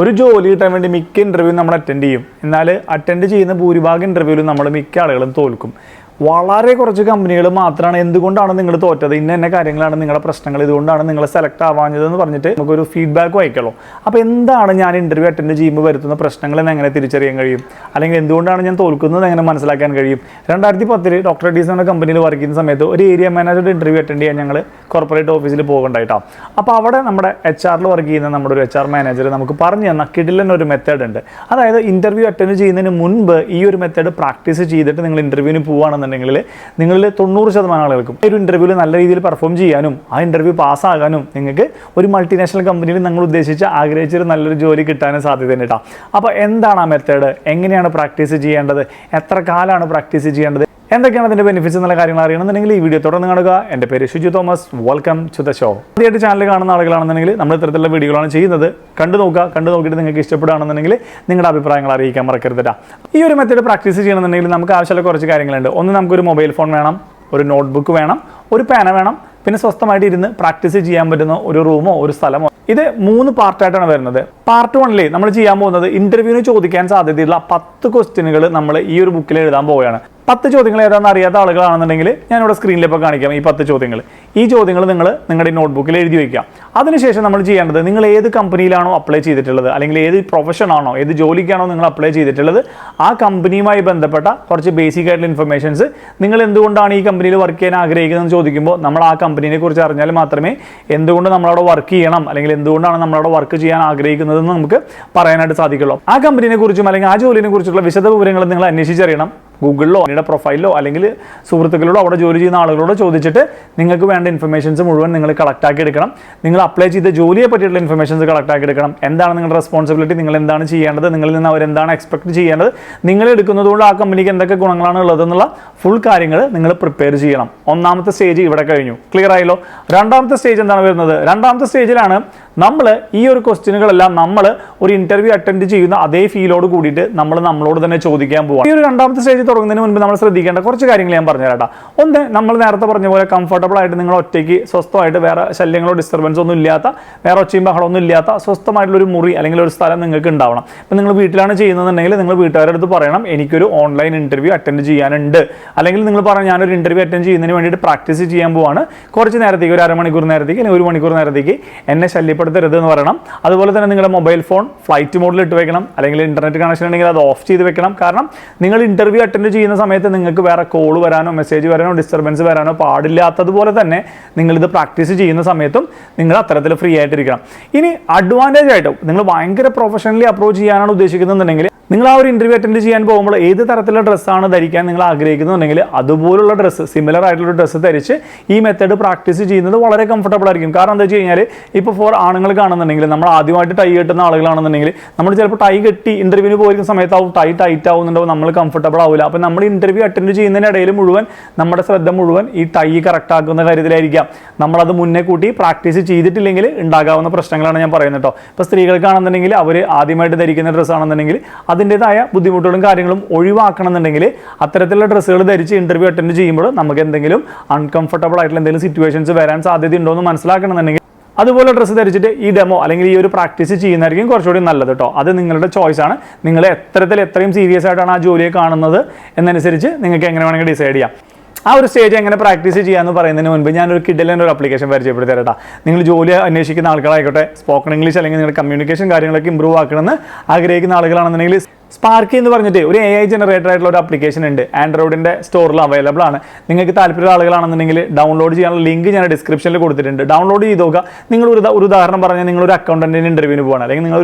ഒരു ജോലി കിട്ടാൻ വേണ്ടി മിക്ക ഇൻ്റർവ്യൂ നമ്മൾ അറ്റൻഡ് ചെയ്യും. എന്നാൽ അറ്റൻഡ് ചെയ്യുന്ന ഭൂരിഭാഗം ഇൻ്റർവ്യൂവിലും നമ്മൾ മിക്ക ആളുകളും തോൽക്കും. വളരെ കുറച്ച് കമ്പനികൾ മാത്രമാണ് എന്തുകൊണ്ടാണ് നിങ്ങൾ തോറ്റത്, ഇന്ന കാര്യങ്ങളാണ് നിങ്ങളുടെ പ്രശ്നങ്ങൾ, ഇതുകൊണ്ടാണ് നിങ്ങൾ സെലക്ട് ആവാഞ്ഞതെന്ന് പറഞ്ഞിട്ട് നമുക്കൊരു ഫീഡ്ബാക്ക് വായിക്കുള്ളൂ. അപ്പോൾ എന്താണ് ഞാൻ ഇൻ്റർവ്യൂ അറ്റൻഡ് ചെയ്യുമ്പോൾ വരുത്തുന്ന പ്രശ്നങ്ങളെന്ന് എങ്ങനെ തിരിച്ചറിയാൻ കഴിയും, അല്ലെങ്കിൽ എന്തുകൊണ്ടാണ് ഞാൻ തോൽക്കുന്നത് എങ്ങനെ മനസ്സിലാക്കാൻ കഴിയും? 2010 ഡോക്ടർ റെഡ്ഡീസ് എന്ന കമ്പനിയിൽ വർക്ക് ചെയ്യുന്ന സമയത്ത് ഒരു ഏരിയ മാനേജറുടെ ഇൻ്റർവ്യൂ അറ്റൻഡ് ചെയ്യാൻ ഞങ്ങൾ കോർപ്പറേറ്റ് ഓഫീസിൽ പോകണ്ടായിട്ടാണ്. അപ്പോൾ അവിടെ നമ്മുടെ HR വർക്ക് ചെയ്യുന്ന നമ്മുടെ ഒരു HR മാനേജർ നമുക്ക് പറഞ്ഞു തന്ന കിടിലൻ ഒരു മെത്തേഡ് ഉണ്ട്. അതായത് ഇൻ്റർവ്യൂ അറ്റൻഡ് ചെയ്യുന്നതിന് മുൻപ് ഈ ഒരു മെത്തേഡ് പ്രാക്ടീസ് ചെയ്തിട്ട് നിങ്ങൾ ഇൻ്റർവ്യൂവിന് പോവുകയാണെന്നുണ്ടെങ്കിൽ നിങ്ങളിൽ 90% ആളുകൾക്കും ഒരു ഇൻ്റർവ്യൂവിൽ നല്ല രീതിയിൽ പെർഫോം ചെയ്യാനും ആ ഇൻ്റർവ്യൂ പാസ്സാകാനും നിങ്ങൾക്ക് ഒരു മൾട്ടിനാഷണൽ കമ്പനിയിൽ നിങ്ങൾ ഉദ്ദേശിച്ച് ആഗ്രഹിച്ചൊരു നല്ലൊരു ജോലി കിട്ടാനും സാധ്യതയുണ്ട് കേട്ടോ. അപ്പോൾ എന്താണ് ആ മെത്തേഡ്, എങ്ങനെയാണ് പ്രാക്ടീസ് ചെയ്യേണ്ടത്, എത്ര കാലമാണ് പ്രാക്ടീസ് ചെയ്യേണ്ടത്, എന്തൊക്കെയാണ് അതിൻ്റെ ബെനിഫിറ്റ്സ് എന്നുള്ള കാര്യങ്ങൾ അറിയണമെന്നുണ്ടെങ്കിൽ ഈ വീഡിയോ തുടർന്ന് കാണുക. എൻ്റെ പേര് Shiju Thomas, welcome to the show. ആദ്യമായിട്ട് ചാനൽ കാണുന്ന ആളുകളാണെന്നുണ്ടെങ്കിൽ നമ്മൾ ഇത്തരത്തിലുള്ള വീഡിയോകളാണ് ചെയ്യുന്നത്. കണ്ടു നോക്കിയിട്ട് നിങ്ങൾക്ക് ഇഷ്ടപ്പെടുകയാണെന്നുണ്ടെങ്കിൽ നിങ്ങളുടെ അഭിപ്രായങ്ങൾ അറിയിക്കാൻ മറക്കരുത്. ഈ ഒരു മെത്തേഡ് പ്രാക്ടീസ് ചെയ്യണമെന്നുണ്ടെങ്കിൽ നമുക്ക് ആവശ്യമുള്ള കുറച്ച് കാര്യങ്ങളുണ്ട്. ഒന്ന്, നമുക്കൊരു മൊബൈൽ ഫോൺ വേണം, ഒരു നോട്ട്ബുക്ക് വേണം, ഒരു പേന വേണം, പിന്നെ സ്വസ്ഥമായിട്ട് ഇരുന്ന് പ്രാക്ടീസ് ചെയ്യാൻ പറ്റുന്ന ഒരു റൂമോ ഒരു സ്ഥലമോ. ഇത് 3 പാർട്ടായിട്ടാണ് വരുന്നത്. പാർട്ട് 1 നമ്മൾ ചെയ്യാൻ പോകുന്നത് ഇൻ്റർവ്യൂവിന് ചോദിക്കാൻ സാധ്യതയുള്ള 10 ക്വസ്റ്റ്യനുകൾ നമ്മൾ ഈ ഒരു ബുക്കിൽ എഴുതാൻ പോവുകയാണ്. 10 ചോദ്യങ്ങൾ ഏതാണെന്ന് അറിയാത്ത ആളുകളാണെന്നുണ്ടെങ്കിൽ ഞാനിവിടെ സ്ക്രീനിലിപ്പോൾ കാണിക്കാം ഈ 10 ചോദ്യങ്ങൾ. ഈ ചോദ്യങ്ങൾ നിങ്ങൾ നിങ്ങളുടെ നോട്ട്ബുക്കിൽ എഴുതി വയ്ക്കുക. അതിനുശേഷം നമ്മൾ ചെയ്യേണ്ടത്, നിങ്ങൾ ഏത് കമ്പനിയിലാണോ അപ്ലൈ ചെയ്തിട്ടുള്ളത്, അല്ലെങ്കിൽ ഏത് പ്രൊഫഷനാണോ ഏത് ജോലിക്കാണോ നിങ്ങൾ അപ്ലൈ ചെയ്തിട്ടുള്ളത്, ആ കമ്പനിയുമായി ബന്ധപ്പെട്ട കുറച്ച് ബേസിക് ആയിട്ടുള്ള ഇൻഫർമേഷൻസ്, നിങ്ങൾ എന്തുകൊണ്ടാണ് ഈ കമ്പനിയിൽ വർക്ക് ചെയ്യാൻ ആഗ്രഹിക്കുന്നതെന്ന് ചോദിക്കുമ്പോൾ നമ്മൾ ആ കമ്പനിയെ കുറിച്ച് അറിഞ്ഞാൽ മാത്രമേ എന്തുകൊണ്ട് നമ്മളവിടെ വർക്ക് ചെയ്യണം, അല്ലെങ്കിൽ എന്തുകൊണ്ടാണ് നമ്മളവിടെ വർക്ക് ചെയ്യാൻ ആഗ്രഹിക്കുന്നതെന്ന് നമുക്ക് പറയാനായിട്ട് സാധിക്കുള്ളൂ. ആ കമ്പനിയെ കുറിച്ചും അല്ലെങ്കിൽ ആ ജോലിനെ കുറിച്ചുള്ള വിശദ വിവരങ്ങൾ നിങ്ങൾ അന്വേഷിച്ചറിയണം. ഗൂഗിളിലോ നിങ്ങളുടെ പ്രൊഫൈലിലോ അല്ലെങ്കിൽ സുഹൃത്തുക്കളോടോ അവിടെ ജോലി ചെയ്യുന്ന ആളുകളോട് ചോദിച്ചിട്ട് നിങ്ങൾക്ക് വേണ്ട ഇൻഫർമേഷൻസ് മുഴുവൻ നിങ്ങൾ കളക്ട് ആക്കി എടുക്കണം. നിങ്ങൾ അപ്ലൈ ചെയ്ത ജോലിയെ പറ്റിയിട്ടുള്ള ഇൻഫർമേഷൻസ് കളക്ട് ആക്കി എടുക്കണം. എന്താണ് നിങ്ങളുടെ റെസ്പോൺസിബിലിറ്റി, നിങ്ങൾ എന്താണ് ചെയ്യേണ്ടത്, നിങ്ങളിൽ നിന്ന് അവരെന്താണ് എക്സ്പെക്ട് ചെയ്യേണ്ടത്, നിങ്ങൾ എടുക്കുന്നതുകൊണ്ട് ആ കമ്പനിക്ക് എന്തൊക്കെ ഗുണങ്ങളാണ് ഉള്ളതെന്നുള്ള ഫുൾ കാര്യങ്ങൾ നിങ്ങൾ പ്രിപ്പയർ ചെയ്യണം. ഒന്നാമത്തെ സ്റ്റേജ് ഇവിടെ കഴിഞ്ഞു, ക്ലിയർ ആയല്ലോ. രണ്ടാമത്തെ സ്റ്റേജ് എന്താണ് വരുന്നത്? രണ്ടാമത്തെ സ്റ്റേജിലാണ് നമ്മൾ ഈ ഒരു ക്വസ്റ്റ്യനുകളെല്ലാം നമ്മൾ ഒരു ഇന്റർവ്യൂ അറ്റൻഡ് ചെയ്യുന്ന അതേ ഫീലോട് കൂടിയിട്ട് നമ്മളോട് തന്നെ ചോദിക്കാൻ പോവാം. ഈ ഒരു രണ്ടാമത്തെ സ്റ്റേജ് തുടങ്ങുന്നതിന് മുൻപ് നമ്മൾ ശ്രദ്ധിക്കേണ്ട കുറച്ച് കാര്യങ്ങൾ ഞാൻ പറഞ്ഞുതരാം. ഒന്ന്, നമ്മൾ നേരത്തെ പറഞ്ഞ പോലെ കംഫർട്ടബിൾ ആയിട്ട് നിങ്ങൾ ഒറ്റയ്ക്ക് സ്വസ്ഥമായിട്ട് വേറെ ശല്യങ്ങളോ ഡിസ്റ്റർബൻസോ ഒന്നും ഇല്ലാത്ത, വേറെ ഒച്ചയും ബഹളമൊന്നും ഇല്ലാത്ത സ്വസ്ഥമായിട്ടുള്ളൊരു മുറി അല്ലെങ്കിൽ ഒരു സ്ഥലം നിങ്ങൾക്ക് ഉണ്ടാവണം. ഇപ്പം നിങ്ങൾ വീട്ടിലാണ് ചെയ്യുന്നതെന്നുണ്ടെങ്കിൽ നിങ്ങൾ വീട്ടുകാരുടെ അടുത്ത് പറയണം, എനിക്കൊരു ഓൺലൈൻ ഇന്റർവ്യൂ അറ്റൻഡ് ചെയ്യാനുണ്ട്, അല്ലെങ്കിൽ നിങ്ങൾ പറഞ്ഞാൽ ഞാനൊരു ഇന്റർവ്യൂ അറ്റൻഡ് ചെയ്യുന്നതിന് വേണ്ടിയിട്ട് പ്രാക്ടീസ് ചെയ്യാൻ പോവാണ്, കുറച്ച് നേരത്തേക്ക് ഒരു അരമണിക്കൂർ നേരത്തേക്ക് അല്ലെങ്കിൽ 1 മണിക്കൂർ നേരത്തേക്ക് എന്നെ ശല്യപ്പെടുത്തരുത് എന്ന് പറയണം. അതുപോലെ തന്നെ നിങ്ങളുടെ മൊബൈൽ ഫോൺ ഫ്ലൈറ്റ് മോഡിൽ ഇട്ട് വെക്കണം, അല്ലെങ്കിൽ ഇന്റർനെറ്റ് കണക്ഷൻ ഉണ്ടെങ്കിൽ അത് ഓഫ് ചെയ്ത് വെക്കണം. കാരണം നിങ്ങൾ ഇന്റർവ്യൂ അറ്റൻഡ് ചെയ്യുന്ന സമയത്ത് നിങ്ങൾക്ക് വേറെ കോൾ വരാനോ മെസ്സേജ് വരാനോ ഡിസ്റ്റർബൻസ് വരാനോ പാടില്ലാത്തതുപോലെ തന്നെ നിങ്ങളിത് പ്രാക്ടീസ് ചെയ്യുന്ന സമയത്തും നിങ്ങൾ അത്തരത്തിൽ ഫ്രീ ആയിട്ടിരിക്കണം. ഇനി അഡ്വാൻറ്റേജ് ആയിട്ട് നിങ്ങൾ ഭയങ്കര പ്രൊഫഷണലി അപ്രോച്ച് ചെയ്യാനാണ് ഉദ്ദേശിക്കുന്നുണ്ടെങ്കിൽ നിങ്ങൾ ആ ഒരു ഇന്റർവ്യൂ അറ്റൻഡ് ചെയ്യാൻ പോകുമ്പോൾ ഏത് തരത്തിലുള്ള ഡ്രസ്സാണ് ധരിക്കാൻ നിങ്ങൾ ആഗ്രഹിക്കുന്നുണ്ടെങ്കിൽ അതുപോലുള്ള ഡ്രസ്സ്, സിമിലർ ആയിട്ടുള്ള ഡ്രസ്സ് ധരിച്ച് ഈ മെത്തേഡ് പ്രാക്ടീസ് ചെയ്യുന്നത് വളരെ കംഫർട്ടബിൾ ആയിരിക്കും. കാരണം എന്താ വെച്ച് കഴിഞ്ഞാൽ ഇപ്പോൾ ഫോർ ആണുങ്ങൾ കാണുന്നുണ്ടെങ്കിൽ, നമ്മൾ ആദ്യമായിട്ട് ടൈ കെട്ടുന്ന ആളുകളാണെന്നുണ്ടെങ്കിൽ നമ്മൾ ചിലപ്പോൾ ടൈ കെട്ടി ഇന്റർവ്യൂവിന് പോയിരിക്കുന്ന സമയത്താവും ടൈറ്റ് ആവുന്നുണ്ടാവും, നമ്മൾ കംഫർട്ടബിൾ ആവില്ല. അപ്പോൾ നമ്മൾ ഇന്റർവ്യൂ അറ്റൻഡ് ചെയ്യുന്നതിനിടയിൽ മുഴുവൻ നമ്മുടെ ശ്രദ്ധ മുഴുവൻ ഈ ടൈ കറക്റ്റ് ആക്കുന്ന കാര്യത്തിലായിരിക്കാം. നമ്മളത് മുന്നേ കൂട്ടി പ്രാക്ടീസ് ചെയ്തിട്ടില്ലെങ്കിൽ ഉണ്ടാകാവുന്ന പ്രശ്നങ്ങളാണ് ഞാൻ പറയുന്നത് കേട്ടോ. ഇപ്പോൾ സ്ത്രീകൾക്കാണെന്നുണ്ടെങ്കിൽ അവർ ആദ്യമായിട്ട് ധരിക്കുന്ന ഡ്രസ്സാണെന്നുണ്ടെങ്കിൽ അതിൻ്റെതായ ബുദ്ധിമുട്ടുകളും കാര്യങ്ങളും ഒഴിവാക്കണമെന്നുണ്ടെങ്കിൽ അത്തരത്തിലുള്ള ഡ്രസ്സുകൾ ധരിച്ച് ഇന്റർവ്യൂ അറ്റൻഡ് ചെയ്യുമ്പോൾ നമുക്ക് എന്തെങ്കിലും അൺകംഫർട്ടബിൾ ആയിട്ടുള്ള എന്തെങ്കിലും സിറ്റുവേഷൻസ് വരാൻ സാധ്യതയുണ്ടോ എന്ന് മനസ്സിലാക്കണമെന്നുണ്ടെങ്കിൽ അതുപോലെ ഡ്രസ്സ് ധരിച്ചിട്ട് ഈ ഡെമോ അല്ലെങ്കിൽ ഈ ഒരു പ്രാക്ടീസ് ചെയ്യുന്നതായിരിക്കും കുറച്ചുകൂടി നല്ലത് കേട്ടോ. അത് നിങ്ങളുടെ ചോയ്സ് ആണ്. നിങ്ങൾ എത്രയും സീരിയസ് ആയിട്ടാണ് ആ ജോലിയെ കാണുന്നത് എന്നനുസരിച്ച് നിങ്ങൾക്ക് എങ്ങനെ വേണമെങ്കിൽ ഡിസൈഡ് ചെയ്യാം. ആ ഒരു സ്റ്റേജ് എങ്ങനെ പ്രാക്ടീസ് ചെയ്യാമെന്ന് പറയുന്നതിന് മുൻപ് ഞാനൊരു കിഡിലിൻ്റെ ഒരു ആപ്ലിക്കേഷൻ പരിചയപ്പെടുത്തി തരാം. നിങ്ങൾ ജോലി അന്വേഷിക്കുന്ന ആൾക്കാരായിക്കോട്ടെ, സ്പോക്കൺ ഇംഗ്ലീഷ് അല്ലെങ്കിൽ നിങ്ങളുടെ കമ്മ്യൂണിക്കേഷൻ കാര്യങ്ങളൊക്കെ ഇമ്പ്രൂവ് ആക്കണമെന്ന് ആഗ്രഹിക്കുന്ന ആളുകളാണെന്നുണ്ടെങ്കിൽ സ്പാർക്കി എന്ന് പറഞ്ഞിട്ട് ഒരു AI ജനറേറ്റർ ആയിട്ടുള്ള ഒരു ആപ്ലിക്കേഷൻ ഉണ്ട്. ആൻഡ്രോയിഡിൻ്റെ സ്റ്റോറിൽ അവൈലബിൾ ആണ്. നിങ്ങൾക്ക് താല്പര്യമുള്ള ആളുകളാണെന്നുണ്ടെങ്കിൽ ഡൗൺലോഡ് ചെയ്യാനുള്ള ലിങ്ക് ഞാൻ ഡിസ്ക്രിപ്ഷനിൽ കൊടുത്തിട്ടുണ്ട്. ഡൗൺലോഡ് ചെയ്ത് നോക്കുക. നിങ്ങൾ ഒരു ഉദാഹരണം പറഞ്ഞാൽ നിങ്ങളൊരു അക്കൗണ്ടൻറ്റിൻ്റെ ഇൻ്റർവ്യൂവിന് പോകണം, അല്ലെങ്കിൽ നിങ്ങൾ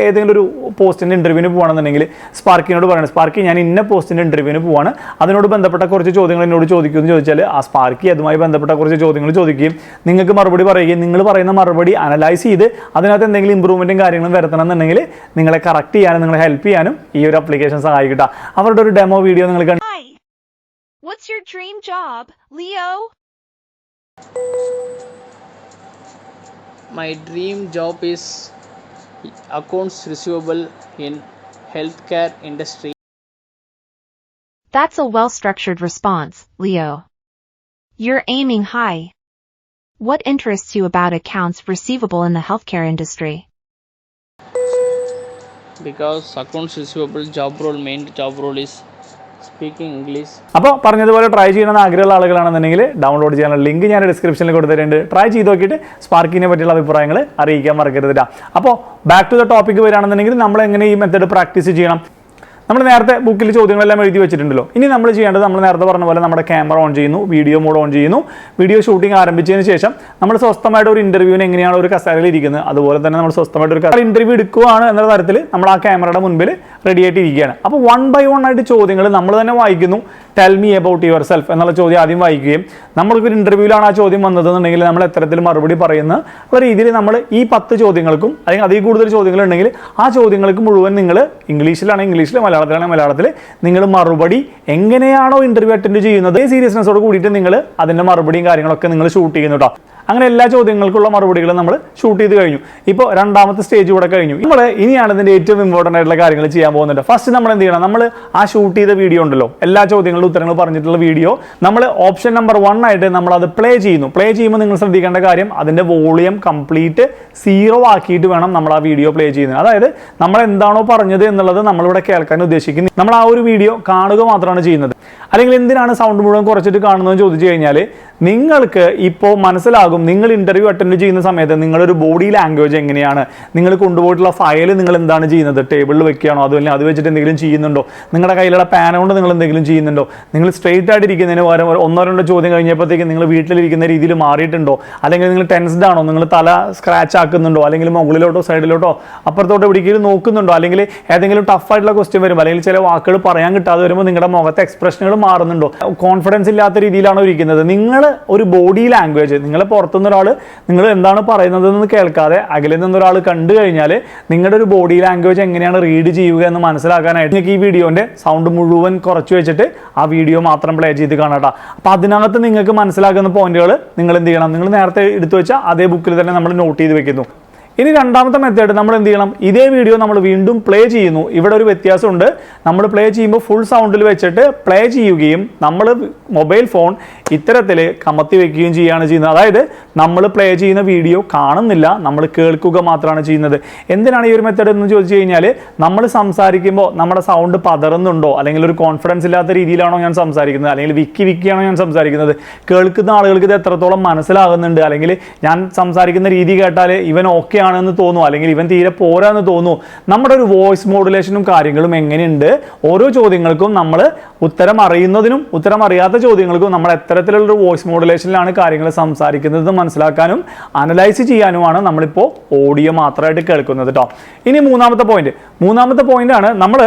ഏതെങ്കിലും ഒരു പോസ്റ്റിൻ്റെ ഇൻ്റർവ്യൂവിന് പോകണമെന്നുണ്ടെങ്കിൽ സ്പാർക്കിനോട് പറയണം, സ്പാർക്കി ഞാൻ ഇന്ന പോസ്റ്റിൻ്റെ ഇൻ്റർവ്യൂവിന് പോവാണ്, അതിനോട് ബന്ധപ്പെട്ട കുറച്ച് ചോദ്യങ്ങൾ എന്നോട് ചോദിക്കുമെന്ന് ചോദിച്ചാൽ ആ സ്പാർക്കി അതുമായി ബന്ധപ്പെട്ട കുറച്ച് ചോദ്യങ്ങൾ ചോദിക്കുകയും നിങ്ങൾക്ക് മറുപടി പറയുകയും നിങ്ങൾ പറയുന്ന മറുപടി അനലൈസ് ചെയ്ത് അതിനകത്ത് എന്തെങ്കിലും ഇമ്പ്രൂവ്മെൻറ്റും കാര്യങ്ങളും വരുത്തണം എന്നുണ്ടെങ്കിൽ നിങ്ങളെ കറക്റ്റ് ചെയ്യാനും നിങ്ങളെ ഹെൽപ്പ് ചെയ്യാനും ഈ ഒരു ആപ്ലിക്കേഷൻ സഹായിക്കട്ടെ. അവരുടെ ഒരു ഡെമോ വീഡിയോ നിങ്ങൾ കണ്ടു. What's your dream job, Leo? My dream job is accounts receivable in healthcare industry. That's a well-structured response, Leo. You're aiming high. What interests you about accounts receivable in the healthcare industry? because accounts receivable job role, main job role is speaking English. അപ്പോൾ പറഞ്ഞതുപോലെ try ചെയ്യണമെന്ന് ആഗ്രഹമുള്ള ആളുകളാണെന്നുണ്ടെങ്കിൽ download ചെയ്യാനുള്ള link ഞാൻ ഡിസ്ക്രിപ്ഷനിൽ കൊടുത്തിട്ടുണ്ട്. Try ചെയ്ത് നോക്കിയിട്ട് സ്പാർക്കിനെ പറ്റിയുള്ള അഭിപ്രായങ്ങൾ അറിയിക്കാൻ മറക്കരുത്. അപ്പോൾ ബാക്ക് ടു ദ ടോപ്പിക് വരികയാണെന്നുണ്ടെങ്കിൽ നമ്മൾ എങ്ങനെ ഈ മെത്തേഡ് പ്രാക്ടീസ് ചെയ്യണം? നമ്മൾ നേരത്തെ ബുക്കിൽ ചോദ്യങ്ങളെല്ലാം എഴുതി വെച്ചിട്ടുണ്ടല്ലോ. ഇനി നമ്മൾ ചെയ്യേണ്ടത് നമ്മൾ നേരത്തെ പറഞ്ഞ പോലെ നമ്മുടെ ക്യാമറ ഓൺ ചെയ്യുന്നു, വീഡിയോ മോഡ് ഓൺ ചെയ്യുന്നു. വീഡിയോ ഷൂട്ടിംഗ് ആരംഭിച്ചതിന് ശേഷം നമ്മൾ സ്വസ്ഥമായിട്ട് ഒരു ഇന്റർവ്യൂവിന് എങ്ങനെയാണ് ഒരു കസേരയിൽ ഇരിക്കുന്നത് അതുപോലെ തന്നെ നമ്മൾ സ്വസ്ഥമായിട്ട് ഒരു ഇന്റർവ്യൂ എടുക്കുകയാണ് എന്ന തരത്തിൽ നമ്മൾ ആ ക്യാമറയുടെ മുൻപിൽ റെഡി ആയിട്ട് ഇരിക്കുകയാണ്. അപ്പോൾ 1 by 1 ആയിട്ട് ചോദ്യങ്ങൾ നമ്മൾ തന്നെ വായിക്കുന്നു. Tell me about your self എന്നുള്ള ചോദ്യം ആദ്യം വായിക്കുകയും നമ്മൾക്കൊരു ഇന്റർവ്യൂവിലാണ് ആ ചോദ്യം വന്നതെന്നുണ്ടെങ്കിൽ നമ്മൾ എത്തരത്തിൽ മറുപടി പറയുന്ന രീതിയിൽ നമ്മൾ ഈ 10 ചോദ്യങ്ങൾക്കും അല്ലെങ്കിൽ അതിൽ കൂടുതൽ ചോദ്യങ്ങളുണ്ടെങ്കിൽ ആ ചോദ്യങ്ങൾക്ക് മുഴുവൻ നിങ്ങൾ ഇംഗ്ലീഷിലാണെങ്കിൽ ഇംഗ്ലീഷിൽ, മലയാളത്തിലാണെങ്കിൽ മലയാളത്തിൽ നിങ്ങൾ മറുപടി എങ്ങനെയാണോ ഇന്റർവ്യൂ അറ്റൻഡ് ചെയ്യുന്നത് സീരിയസ്നെസ്സോട് കൂടിയിട്ട് നിങ്ങൾ അതിൻ്റെ മറുപടിയും കാര്യങ്ങളൊക്കെ നിങ്ങൾ ഷൂട്ട് ചെയ്യുന്നു കേട്ടോ. അങ്ങനെ എല്ലാ ചോദ്യങ്ങൾക്കുള്ള മറുപടികളും നമ്മൾ ഷൂട്ട് ചെയ്ത് കഴിഞ്ഞു. ഇപ്പോൾ രണ്ടാമത്തെ സ്റ്റേജ് ഇവിടെ കഴിഞ്ഞു. നമ്മൾ ഇനിയാണ് ഇതിൻ്റെ ഏറ്റവും ഇമ്പോർട്ടൻ്റ് ആയിട്ടുള്ള കാര്യങ്ങൾ ചെയ്യാൻ പോകുന്നുണ്ട്. ഫസ്റ്റ് നമ്മൾ എന്ത് ചെയ്യണം? നമ്മൾ ആ ഷൂട്ട് ചെയ്ത വീഡിയോ ഉണ്ടല്ലോ, എല്ലാ ചോദ്യങ്ങളുടെ ഉത്തരങ്ങൾ പറഞ്ഞിട്ടുള്ള വീഡിയോ നമ്മൾ ഓപ്ഷൻ നമ്പർ 1 ആയിട്ട് നമ്മൾ അത് പ്ലേ ചെയ്യുന്നു. പ്ലേ ചെയ്യുമ്പോൾ നിങ്ങൾ ശ്രദ്ധിക്കേണ്ട കാര്യം അതിൻ്റെ വോളിയം കംപ്ലീറ്റ് 0 ആക്കിയിട്ട് വേണം നമ്മൾ ആ വീഡിയോ പ്ലേ ചെയ്യുന്നത്. അതായത് നമ്മൾ എന്താണോ പറഞ്ഞത് എന്നുള്ളത് നമ്മളിവിടെ കേൾക്കാൻ ഉദ്ദേശിക്കുന്നത്. നമ്മൾ ആ ഒരു വീഡിയോ കാണുക മാത്രമാണ് ചെയ്യുന്നത്. അല്ലെങ്കിൽ എന്തിനാണ് സൗണ്ട് മുഴുവൻ കുറച്ചിട്ട് കാണുന്നതെന്ന് ചോദിച്ചു കഴിഞ്ഞാൽ നിങ്ങൾക്ക് ഇപ്പോൾ മനസ്സിലാകും നിങ്ങൾ ഇന്റർവ്യൂ അറ്റൻഡ് ചെയ്യുന്ന സമയത്ത് നിങ്ങളൊരു ബോഡി ലാംഗ്വേജ് എങ്ങനെയാണ്, നിങ്ങൾ കൊണ്ടുപോയിട്ടുള്ള ഫയൽ നിങ്ങൾ എന്താണ് ചെയ്യുന്നത്, ടേബിളിൽ വെക്കുകയാണോ അതുപോലെ അത് വെച്ചിട്ട് എന്തെങ്കിലും ചെയ്യുന്നുണ്ടോ, നിങ്ങളുടെ കയ്യിലുള്ള പാൻ കൊണ്ട് നിങ്ങൾ എന്തെങ്കിലും ചെയ്യുന്നുണ്ടോ, നിങ്ങൾ സ്ട്രെയിറ്റ് ആയിട്ട് ഇരിക്കുന്നതിന് പകരം 1-2 ചോദ്യം കഴിഞ്ഞപ്പോഴത്തേക്ക് നിങ്ങൾ വീട്ടിലിരിക്കുന്ന രീതിയിൽ മാറിയിട്ടുണ്ടോ, അല്ലെങ്കിൽ നിങ്ങൾ ടെൻസ്ഡ് ആണോ, നിങ്ങൾ തല സ്ക്രാച്ച് ആക്കുന്നുണ്ടോ, അല്ലെങ്കിൽ മുകളിലോട്ടോ സൈഡിലോട്ടോ അപ്പുറത്തോട്ടോ എവിടേക്കെങ്കിലും നോക്കുന്നുണ്ടോ, അല്ലെങ്കിൽ ഏതെങ്കിലും ടഫായിട്ടുള്ള ക്വസ്റ്റ്യൻ വരും, അല്ലെങ്കിൽ ചില വാക്കുകൾ പറയാൻ കിട്ടാതെ വരുമ്പോൾ നിങ്ങളുടെ മുഖത്തെ എക്സ്പ്രഷനുകൾ മാറുന്നുണ്ടോ, കോൺഫിഡൻസ് ഇല്ലാത്ത രീതിയിലാണോ ഇരിക്കുന്നത്, നിങ്ങൾ ഒരു ബോഡി ലാംഗ്വേജ് നിങ്ങളെ പുറത്തുനിന്ന് ഒരാൾ നിങ്ങൾ എന്താണ് പറയുന്നതെന്ന് കേൾക്കാതെ അകലിൽ നിന്നൊരാൾ കണ്ടു കഴിഞ്ഞാൽ നിങ്ങളുടെ ഒരു ബോഡി ലാംഗ്വേജ് എങ്ങനെയാണ് റീഡ് ചെയ്യുക എന്ന് മനസ്സിലാക്കാനായിട്ട് നിങ്ങൾക്ക് ഈ വീഡിയോൻ്റെ സൗണ്ട് മുഴുവൻ കുറച്ച് വെച്ചിട്ട് ആ വീഡിയോ മാത്രം പ്ലേ ചെയ്ത് കാണാം. അപ്പോൾ അതിനകത്ത് നിങ്ങൾക്ക് മനസ്സിലാക്കുന്ന പോയിന്റുകൾ നിങ്ങൾ എന്ത് ചെയ്യണം? നിങ്ങൾ നേരത്തെ എടുത്തു വെച്ചാൽ അതേ ബുക്കിൽ തന്നെ നമ്മൾ നോട്ട് ചെയ്ത് വെക്കുന്നു. ഇനി രണ്ടാമത്തെ മെത്തേഡ് നമ്മൾ എന്ത് ചെയ്യണം? ഇതേ വീഡിയോ നമ്മൾ വീണ്ടും പ്ലേ ചെയ്യുന്നു. ഇവിടെ ഒരു വ്യത്യാസമുണ്ട്. നമ്മൾ പ്ലേ ചെയ്യുമ്പോൾ ഫുൾ സൗണ്ടിൽ വെച്ചിട്ട് പ്ലേ ചെയ്യുകയും നമ്മൾ മൊബൈൽ ഫോൺ ഇത്തരത്തിൽ കമത്തി വെക്കുകയും ചെയ്യുകയാണ് ചെയ്യുന്നത്. അതായത് നമ്മൾ പ്ലേ ചെയ്യുന്ന വീഡിയോ കാണുന്നില്ല, നമ്മൾ കേൾക്കുക മാത്രമാണ് ചെയ്യുന്നത്. എന്തിനാണ് ഈ ഒരു മെത്തേഡ് എന്ന് ചോദിച്ചു കഴിഞ്ഞാൽ നമ്മൾ സംസാരിക്കുമ്പോൾ നമ്മുടെ സൗണ്ട് പതറുന്നുണ്ടോ, അല്ലെങ്കിൽ ഒരു കോൺഫിഡൻസ് ഇല്ലാത്ത രീതിയിലാണോ ഞാൻ സംസാരിക്കുന്നത്, അല്ലെങ്കിൽ വിക്കിയാണോ ഞാൻ സംസാരിക്കുന്നത്, കേൾക്കുന്ന ആളുകൾക്ക് ഇത് എത്രത്തോളം മനസ്സിലാകുന്നുണ്ട്, അല്ലെങ്കിൽ ഞാൻ സംസാരിക്കുന്ന രീതി കേട്ടാൽ ഇവൻ ഓക്കെ ആണെന്ന് തോന്നുന്നു, അല്ലെങ്കിൽ ഇവൻ തീരെ പോരാന്ന് തോന്നുന്നു. നമ്മുടെ ഒരു വോയിസ് മോഡുലേഷനും കാര്യങ്ങളും എങ്ങനെയുണ്ട്, ഓരോ ചോദ്യങ്ങൾക്കും നമ്മൾ ഉത്തരം അറിയുന്നതിനും ഉത്തരം അറിയാത്ത ചോദ്യങ്ങൾക്കും നമ്മൾ എത്തരത്തിലുള്ളൊരു വോയിസ് മോഡുലേഷനിലാണ് കാര്യങ്ങൾ സംസാരിക്കുന്നത് മനസ്സിലാക്കാനും അനലൈസ് ചെയ്യാനുമാണ് നമ്മളിപ്പോൾ ഓഡിയോ മാത്രമായിട്ട് കേൾക്കുന്നത് കേട്ടോ. ഇനി മൂന്നാമത്തെ പോയിന്റ് ആണ് നമ്മൾ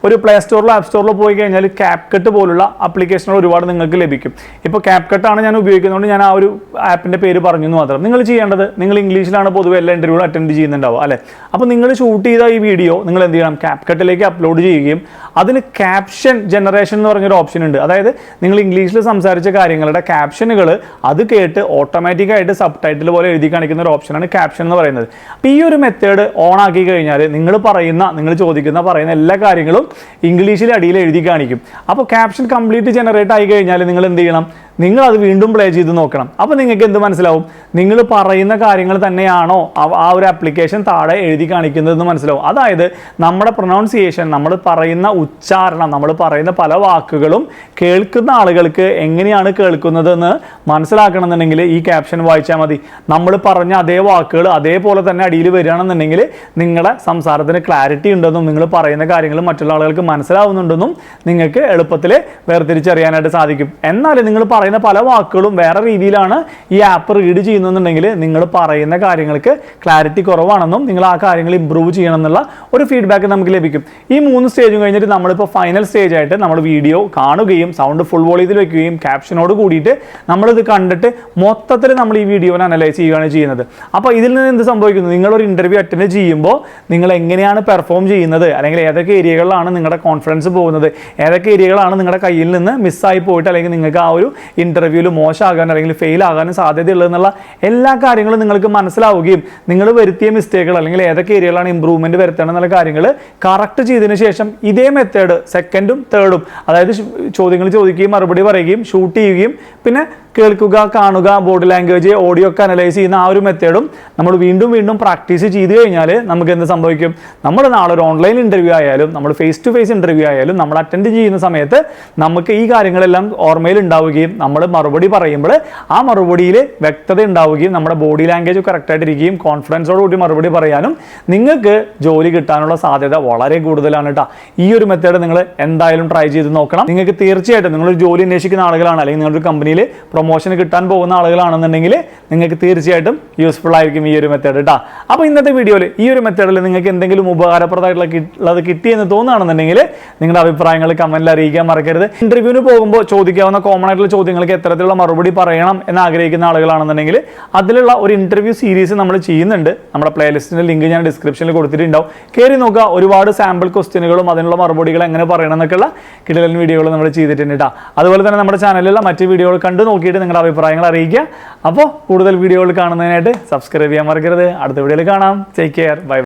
ഒരു പ്ലേ സ്റ്റോറിലോ ആപ്പ് സ്റ്റോറിലോ പോയി കഴിഞ്ഞാൽ CapCut പോലുള്ള ആപ്ലിക്കേഷനുകൾ ഒരുപാട് നിങ്ങൾക്ക് ലഭിക്കും. ഇപ്പോൾ CapCut ആണ് ഞാൻ ഉപയോഗിക്കുന്നതുകൊണ്ട് ഞാൻ ആ ഒരു ആപ്പിൻ്റെ പേര് പറഞ്ഞു എന്ന് മാത്രം. നിങ്ങൾ ചെയ്യേണ്ടത്, നിങ്ങൾ ഇംഗ്ലീഷിലാണ് പൊതുവെ എല്ലാ ഇന്റർവ്യൂ അറ്റൻഡ് ചെയ്യുന്നുണ്ടാവും അല്ലേ? അപ്പോൾ നിങ്ങൾ ഷൂട്ട് ചെയ്ത ഈ വീഡിയോ നിങ്ങൾ എന്ത് ചെയ്യണം? CapCutലേക്ക് അപ്ലോഡ് ചെയ്യുകയും അതിന് ക്യാപ്ഷൻ ജനറേഷൻ എന്ന് പറഞ്ഞൊരു ഓപ്ഷൻ ഉണ്ട്. അതായത് നിങ്ങൾ ഇംഗ്ലീഷിൽ സംസാരിച്ച കാര്യങ്ങളുടെ ക്യാപ്ഷനുകൾ അത് കേട്ട് ഓട്ടോമാറ്റിക്കായിട്ട് സബ് ടൈറ്റിൽ പോലെ എഴുതി കാണിക്കുന്ന ഒരു ഓപ്ഷനാണ് ക്യാപ്ഷൻ എന്ന് പറയുന്നത്. അപ്പോൾ ഈ ഒരു മെത്തേഡ് ഓൺ ആക്കി കഴിഞ്ഞാൽ നിങ്ങൾ പറയുന്ന എല്ലാ കാര്യങ്ങളും ഇംഗ്ലീഷിൽ അടിയിൽ എഴുതി കാണിക്കും. അപ്പോൾ ക്യാപ്ഷൻ കംപ്ലീറ്റ് ജനറേറ്റ് ആയി കഴിഞ്ഞാൽ നിങ്ങൾ എന്ത് ചെയ്യണം? നിങ്ങൾ അത് വീണ്ടും പ്ലേ ചെയ്ത് നോക്കണം. അപ്പോൾ നിങ്ങൾക്ക് എന്ത് മനസ്സിലാവും? നിങ്ങൾ പറയുന്ന കാര്യങ്ങൾ തന്നെയാണോ ആ ഒരു ആപ്ലിക്കേഷൻ താഴെ എഴുതി കാണിക്കുന്നതെന്ന് മനസ്സിലാവും. അതായത് നമ്മുടെ പ്രൊനൗൺസിയേഷൻ, നമ്മൾ പറയുന്ന ഉച്ചാരണം, നമ്മൾ പറയുന്ന പല വാക്കുകളും കേൾക്കുന്ന ആളുകൾക്ക് എങ്ങനെയാണ് കേൾക്കുന്നതെന്ന് മനസ്സിലാക്കണമെന്നുണ്ടെങ്കിൽ ഈ ക്യാപ്ഷൻ വായിച്ചാൽ മതി. നമ്മൾ പറഞ്ഞ അതേ വാക്കുകൾ അതേപോലെ തന്നെ അടിയിൽ വരികയാണെന്നുണ്ടെങ്കിൽ നിങ്ങളുടെ സംസാരത്തിന് ക്ലാരിറ്റി ഉണ്ടെന്നും നിങ്ങൾ പറയുന്ന കാര്യങ്ങൾ മറ്റുള്ള ആളുകൾക്ക് മനസ്സിലാവുന്നുണ്ടെന്നും നിങ്ങൾക്ക് എളുപ്പത്തിൽ വേർതിരിച്ചറിയാനായിട്ട് സാധിക്കും. എന്നാൽ നിങ്ങൾ പറയുന്ന പല വാക്കുകളും വേറെ രീതിയിലാണ് ഈ ആപ്പ് റീഡ് ചെയ്യുന്നുണ്ടെങ്കിൽ നിങ്ങൾ പറയുന്ന കാര്യങ്ങൾക്ക് ക്ലാരിറ്റി കുറവാണെന്നും നിങ്ങൾ ആ കാര്യങ്ങൾ ഇംപ്രൂവ് ചെയ്യണം എന്നുള്ള ഒരു ഫീഡ്ബാക്ക് നമുക്ക് ലഭിക്കും. ഈ 3 സ്റ്റേജും കഴിഞ്ഞിട്ട് നമ്മളിപ്പോൾ ഫൈനൽ സ്റ്റേജ് ആയിട്ട് നമ്മൾ വീഡിയോ കാണുകയും സൗണ്ട് ഫുൾ വോളിയത്തിൽ വെക്കുകയും ക്യാപ്ഷനോട് കൂടിയിട്ട് നമ്മളിത് കണ്ടിട്ട് മൊത്തത്തിൽ നമ്മൾ ഈ വീഡിയോനെ അനലൈസ് ചെയ്യുകയാണ് ചെയ്യുന്നത്. അപ്പോൾ ഇതിൽ നിന്ന് എന്ത് സംഭവിക്കുന്നു? നിങ്ങളൊരു ഇന്റർവ്യൂ അറ്റൻഡ് ചെയ്യുമ്പോൾ നിങ്ങൾ എങ്ങനെയാണ് പെർഫോം ചെയ്യുന്നത്, അല്ലെങ്കിൽ ഏതൊക്കെ ഏരിയകളിലാണ് നിങ്ങളുടെ കോൺഫിഡൻസ് പോകുന്നത്, ഏതൊക്കെ ഏരിയകളാണ് നിങ്ങളുടെ കയ്യിൽ നിന്ന് മിസ്സായി പോയിട്ട് അല്ലെങ്കിൽ നിങ്ങൾക്ക് ആ ഒരു ഇൻ്റർവ്യൂവിൽ മോശമാകാൻ അല്ലെങ്കിൽ ഫെയിൽ ആകാനും സാധ്യതയുള്ളതെന്നുള്ള എല്ലാ കാര്യങ്ങളും നിങ്ങൾക്ക് മനസ്സിലാവുകയും നിങ്ങൾ വരുത്തിയ മിസ്റ്റേക്കുകൾ അല്ലെങ്കിൽ ഏതൊക്കെ ഏരിയകളാണ് ഇമ്പ്രൂവ്മെൻറ്റ് വരുത്തണം എന്നുള്ള കാര്യങ്ങൾ കറക്റ്റ് ചെയ്തതിന് ശേഷം ഇതേ മെത്തേഡ് സെക്കൻഡും തേർഡും അതായത് ചോദ്യങ്ങൾ ചോദിക്കുകയും മറുപടി പറയുകയും ഷൂട്ട് ചെയ്യുകയും പിന്നെ കേൾക്കുക, കാണുക, ബോഡി ലാംഗ്വേജ്, ഓഡിയോ ഒക്കെ അനലൈസ് ചെയ്യുന്ന ആ ഒരു മെത്തേഡും നമ്മൾ വീണ്ടും വീണ്ടും പ്രാക്ടീസ് ചെയ്ത് കഴിഞ്ഞാൽ നമുക്ക് എന്ത് സംഭവിക്കും? നമ്മൾ നാളെ ഒരു ഓൺലൈൻ ഇൻ്റർവ്യൂ ആയാലും നമ്മൾ ഫേസ് ടു ഫേസ് ഇൻ്റർവ്യൂ ആയാലും നമ്മൾ അറ്റൻഡ് ചെയ്യുന്ന സമയത്ത് നമുക്ക് ഈ കാര്യങ്ങളെല്ലാം ഓർമ്മയിൽ ഉണ്ടാവുകയും നമ്മൾ മറുപടി പറയുമ്പോൾ ആ മറുപടിയിൽ വ്യക്തത ഉണ്ടാവുകയും നമ്മുടെ ബോഡി ലാംഗ്വേജ് കറക്റ്റായിട്ടിരിക്കുകയും കോൺഫിഡൻസോടുകൂടി മറുപടി പറയാനും നിങ്ങൾക്ക് ജോലി കിട്ടാനുള്ള സാധ്യത വളരെ കൂടുതലാണ് കേട്ടോ. ഈ ഒരു മെത്തേഡ് നിങ്ങൾ എന്തായാലും ട്രൈ ചെയ്ത് നോക്കണം. നിങ്ങൾക്ക് തീർച്ചയായിട്ടും നിങ്ങളൊരു ജോലി അന്വേഷിക്കുന്ന ആളുകളാണ് അല്ലെങ്കിൽ നിങ്ങളുടെ കമ്പനിയിൽ പ്രൊമോഷന് കിട്ടാൻ പോകുന്ന ആളുകളാണെന്നുണ്ടെങ്കിൽ നിങ്ങൾക്ക് തീർച്ചയായിട്ടും യൂസ്ഫുൾ ആയിരിക്കും ഈ ഒരു മെത്തേഡ് കേട്ടോ. അപ്പോൾ ഇന്നത്തെ വീഡിയോയിൽ ഈ ഒരു മെത്തേഡിൽ നിങ്ങൾക്ക് എന്തെങ്കിലും ഉപകാരപ്രദമായിട്ടുള്ളത് കിട്ടിയെന്ന് തോന്നുകയാണെന്നുണ്ടെങ്കിൽ നിങ്ങളുടെ അഭിപ്രായങ്ങൾ കമന്റിൽ അറിയിക്കാൻ മറക്കരുത്. ഇന്റർവ്യൂവിന് പോകുമ്പോൾ ചോദിക്കാവുന്ന കോമൺ ആയിട്ടുള്ള ചോദ്യങ്ങൾക്ക് എത്തരത്തിലുള്ള മറുപടി പറയണം എന്ന് ആഗ്രഹിക്കുന്ന ആളുകളാണെന്നുണ്ടെങ്കിൽ അതിലുള്ള ഒരു ഇന്റർവ്യൂ സീരീസ് നമ്മൾ ചെയ്യുന്നുണ്ട്. നമ്മുടെ പ്ലേലിസ്റ്റിന്റെ ലിങ്ക് ഞാൻ ഡിസ്ക്രിപ്ഷനിൽ കൊടുത്തിട്ടുണ്ടാവും. കയറി നോക്കുക. ഒരുപാട് സാമ്പിൾ ക്വസ്റ്റ്യനുകളും അതിനുള്ള മറുപടികൾ എങ്ങനെ പറയണം എന്നൊക്കെയുള്ള കിടിലൻ വീഡിയോകൾ നമ്മൾ ചെയ്തിട്ടുണ്ട് കേട്ടോ. അതുപോലെ തന്നെ നമ്മുടെ ചാനലിലുള്ള മറ്റ് വീഡിയോകൾ കണ്ടു നോക്കിയിട്ട് നിങ്ങളുടെ അഭിപ്രായങ്ങൾ അറിയിക്കുക. അപ്പോൾ കൂടുതൽ വീഡിയോകൾ കാണുന്നതിനായിട്ട് സബ്സ്ക്രൈബ് ചെയ്യാൻ മറക്കരുത്. അടുത്ത വീഡിയോയിൽ കാണാം. Take care. ബൈ.